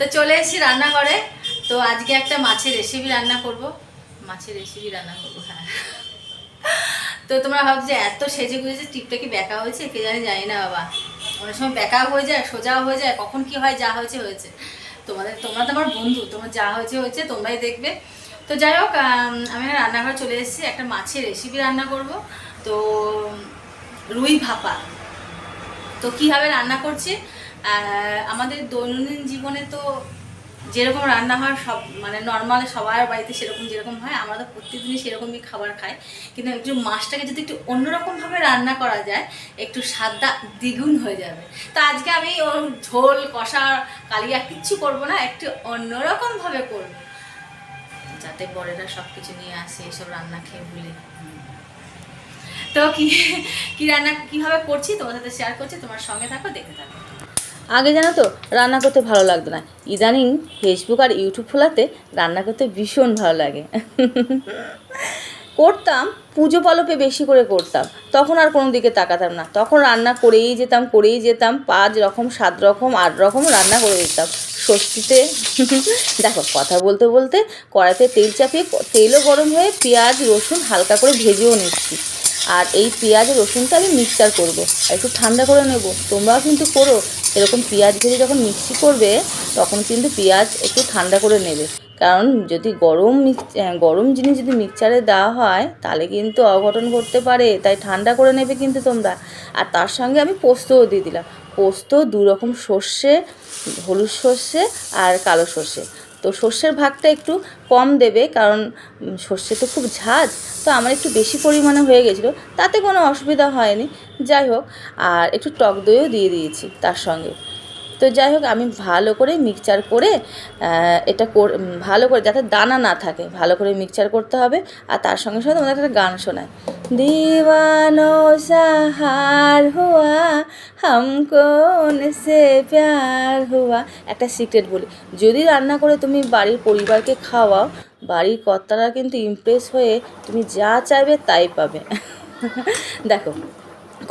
তো চলে এসেছি রান্নাঘরে। তো আজকে একটা মাছের রেসিপি রান্না করব। হ্যাঁ। তো তোমরা ভাবছো যে এত সেজে গুজেছে টিপটা কি বেঁকা হয়েছে, কে জানি না বাবা। অনেক সময় বেঁকাও হয়ে যায়, সোজাও হয়ে যায়, কখন কি হয়, যা হয়েছে হয়েছে। তোমরা তো আমার বন্ধু, তোমার যা হয়েছে তোমরাই দেখবে। তো যাই হোক, আমি রান্নাঘরে চলে এসেছি, একটা মাছের রেসিপি রান্না করব। তো রুই ভাপা। তো কীভাবে রান্না করছি, আমাদের দৈনন্দিন জীবনে তো যেরকম রান্না হয় সব মানে নর্মাল সবার বাড়িতে যেরকম হয়, আমরা তো প্রত্যেকদিনই সেরকমই খাবার খাই। কিন্তু একটু মাছটাকে যদি একটু অন্যরকমভাবে রান্না করা যায়, একটু স্বাদটা দ্বিগুণ হয়ে যাবে। তো আজকে আমি ওর ঝোল কষা কালিয়া কিচ্ছু করবো না, একটু অন্যরকমভাবে করবো, যাতে বড়েরা সব কিছু নিয়ে আসে এসব রান্না খেয়ে ভুলে। তো কি রান্না কীভাবে করছি তোমার সাথে শেয়ার করছি, তোমার সঙ্গে থাকো, দেখতে থাকো। আগে জানো তো রান্না করতে ভালো লাগতো না, ইদানিং ফেসবুক আর ইউটিউব খোলাতে রান্না করতে ভীষণ ভালো লাগে। করতাম পুজো পালকে বেশি করে করতাম, তখন আর কোনো দিকে তাকাতাম না, তখন রান্না করেই যেতাম 5 রকম 7 রকম 8 রকম রান্না করে দিতাম ষষ্ঠীতে। দেখো কথা বলতে বলতে কড়াইতে তেল চাপিয়ে তেলও গরম হয়ে পেঁয়াজ রসুন হালকা করে ভেজেও নিচ্ছি। আর এই পেঁয়াজ রসুনটা আমি মিক্সচার করব, একটু ঠান্ডা করে নেব। তোমরাও কিন্তু করো এরকম, পেঁয়াজ ভেজে যখন মিক্সি করবে তখন কিন্তু পেঁয়াজ একটু ঠান্ডা করে নেবে, কারণ যদি গরম জিনিস যদি মিক্সচারে দেওয়া হয় তাহলে কিন্তু অঘটন ঘটতে পারে, তাই ঠান্ডা করে নেবে কিন্তু তোমরা। আর তার সঙ্গে আমি পোস্তও দিয়ে দিলাম, পোস্ত 2 রকম সর্ষে, হলুদ সর্ষে আর কালো সর্ষে। তো সর্ষের ভাগটা একটু কম দেবে, কারণ সর্ষে তো খুব ঝাঁজ, তো আমার একটু বেশি পরিমাণে হয়ে গেছিলো, তাতে কোনো অসুবিধা হয়নি। যাই হোক, আর একটু টক দইও দিয়ে দিয়েছি তার সঙ্গে। তো যাই হোক, আমি ভালো করে মিক্সচার করে এটা ভালো করে যাতে দানা না থাকে ভালো করে মিক্সচার করতে হবে। আর তার সঙ্গে সঙ্গে তোমাদের একটা গান শোনায়, দিওয়ানো সাহার হুয়া হামকো উনসে প্যার হুয়া। একটা সিক্রেট বলি, যদি রান্না করে তুমি বাড়ির পরিবারকে খাওয়াও, বাড়ির কর্তারা কিন্তু ইমপ্রেস হয়ে তুমি যা চাইবে তাই পাবে। দেখো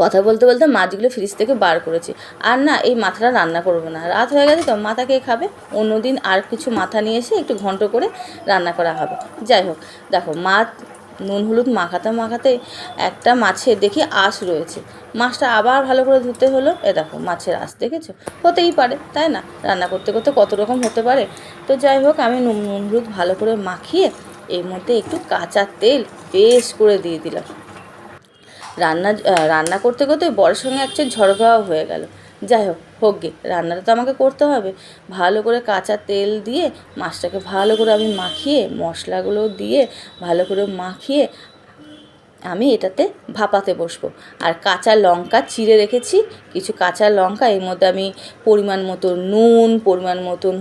কথা বলতে বলতে মাছগুলো ফ্রিজ থেকে বার করেছি। আর না, এই মাথাটা রান্না করবো না, রাত হয়ে গেছে তো, মাথা কে খাবে, অন্যদিন আর কিছু মাথা নিয়ে এসে একটু ঘন্ট করে রান্না করা হবে। যাই হোক, দেখো মাছ নুন হলুদ মাখাতে একটা মাছের দেখি আঁশ রয়েছে, মাছটা আবার ভালো করে ধুতে হলো। দেখো মাছের আঁশ দেখেছো, হতেই পারে তাই না, রান্না করতে করতে কত রকম হতে পারে। তো যাই হোক, আমি নুন হলুদ ভালো করে মাখিয়ে এর মধ্যে একটু কাঁচা তেল বেশ করে দিয়ে দিলাম। রান্না করতে করতে বড়ের সঙ্গে একটা ঝড় হয়ে গেল। যাই হোক গে, রান্নাটা তো আমাকে করতে হবে। ভালো করে কাঁচা তেল দিয়ে মাছটাকে ভালো করে আমি মাখিয়ে, মশলাগুলো দিয়ে ভালো করে মাখিয়ে আমি এটাতে ভাপাতে বসবো। আর কাঁচা লঙ্কা চিড়ে রেখেছি, কিছু কাঁচা লঙ্কা, এর মধ্যে আমি পরিমাণ মতো নুন, পরিমাণ মতন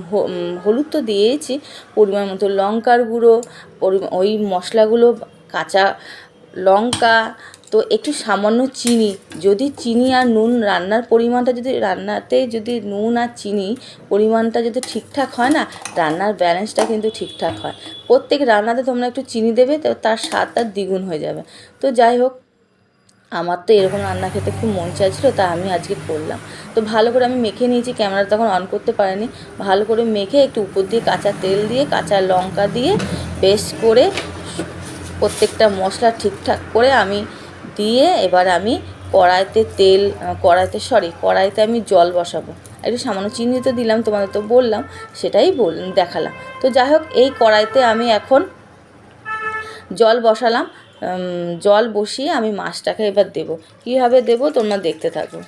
হলুদ তো দিয়েছি, পরিমাণ মতো লঙ্কার গুঁড়ো, ওই মশলাগুলো, কাঁচা লঙ্কা, তো একটু সামান্য চিনি। যদি চিনি আর নুন রান্নার পরিমাণটা যদি নুন আর চিনি পরিমাণটা যদি ঠিকঠাক হয় না, রান্নার ব্যালেন্সটা কিন্তু ঠিকঠাক হয়। প্রত্যেক রান্নাতে তোমরা একটু চিনি দেবে, তো তার স্বাদটা দ্বিগুণ হয়ে যাবে। তো যাই হোক, আমার তো এরকম রান্না খেতে খুব মন চাইছিলো, তা আমি আজকে করলাম। তো ভালো করে আমি মেখে নিয়েছি, ক্যামেরা তখন অন করতে পারিনি। ভালো করে মেখে একটু উপর দিয়ে কাঁচা তেল দিয়ে, কাঁচা লঙ্কা দিয়ে বেশ করে প্রত্যেকটা মশলা ঠিকঠাক করে আমি দিয়ে, এবার আমি কড়াইতে আমি জল বসাবো। একটু সামান্য চিনি তো দিলাম, তোমাদের তো বললাম, সেটাই দেখালাম। তো যাই হোক, এই কড়াইতে আমি এখন জল বসালাম। জল বসিয়ে আমি মাছটাকে এবার দেবো। কীভাবে দেবো তোমরা দেখতে থাকো।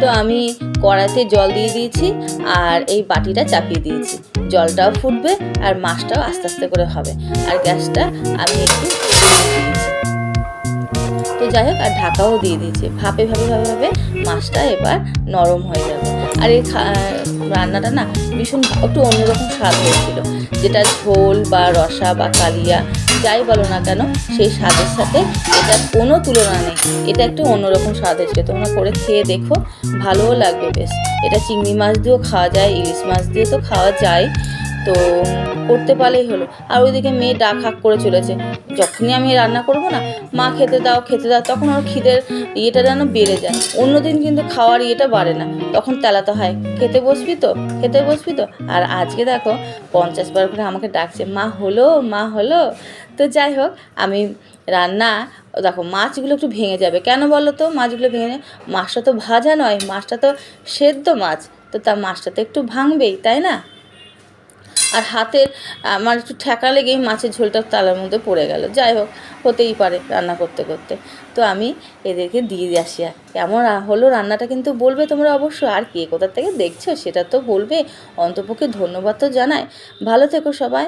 তো আমি কড়াইতে জল দিয়ে দিয়েছি আর এই বাটিটা চাপিয়ে দিয়েছি, জলটাও ফুটবে আর মাছটাও আস্তে আস্তে করে হবে। আর গ্যাসটা আমি একটু দিয়েছি। তো যাই হোক, আর ঢাকাও দিয়ে দিয়েছি, ভাপে মাছটা এবার নরম হয়ে যাবে। আর এই রান্নাটা না ভীষণ একটু অন্যরকম স্বাদ হয়েছিল, যেটা ঝোল বা রসা বা কালিয়া যাই বলো না কেন সেই স্বাদের সাথে এটার কোনো তুলনা নেই। এটা একটু অন্যরকম স্বাদ হচ্ছে, তোমরা করে খেয়ে দেখো, ভালোও লাগবে বেশ। এটা চিংড়ি মাছ দিয়েও খাওয়া যায়, ইলিশ মাছ দিয়ে তো খাওয়া যায়, তো করতে পারলেই হলো। আর ওইদিকে মেয়ে ডাক হাঁক করে চলেছে, যখনই আমি রান্না করবো না, মা খেতে দাও খেতে দাও, তখন ওর খিদের ইয়েটা যেন বেড়ে যায়। অন্যদিন কিন্তু খাওয়ার ইয়েটা বাড়ে না, তখন তেলাতে হয়, খেতে বসবি তো খেতে বসবি তো। আর আজকে দেখো 50 বার করে আমাকে ডাকছে, মা হলো মা হলো। তো যাই হোক, আমি রান্না, দেখো মাছগুলো একটু ভেঙে যাবে, কেন বলো তো মাছগুলো ভেঙে যাবে? মাছটা তো ভাজা নয়, মাছটা তো সেদ্ধ মাছ, তো তার মাছটা তো একটু ভাঙবেই, তাই না? আর হাতের আমার একটু ঠেকা লেগেই মাছের ঝোলটা তালার মধ্যে পড়ে গেল। যাই হোক, হতেই পারে রান্না করতে করতে। তো আমি এদেরকে দিয়ে আসি। আর কেমন হলো রান্নাটা কিন্তু বলবে তোমরা অবশ্যই। আর কে কোথা থেকে দেখছো সেটা তো বলবে, অন্তপক্ষে ধন্যবাদ তো জানাই। ভালো থেকো সবাই।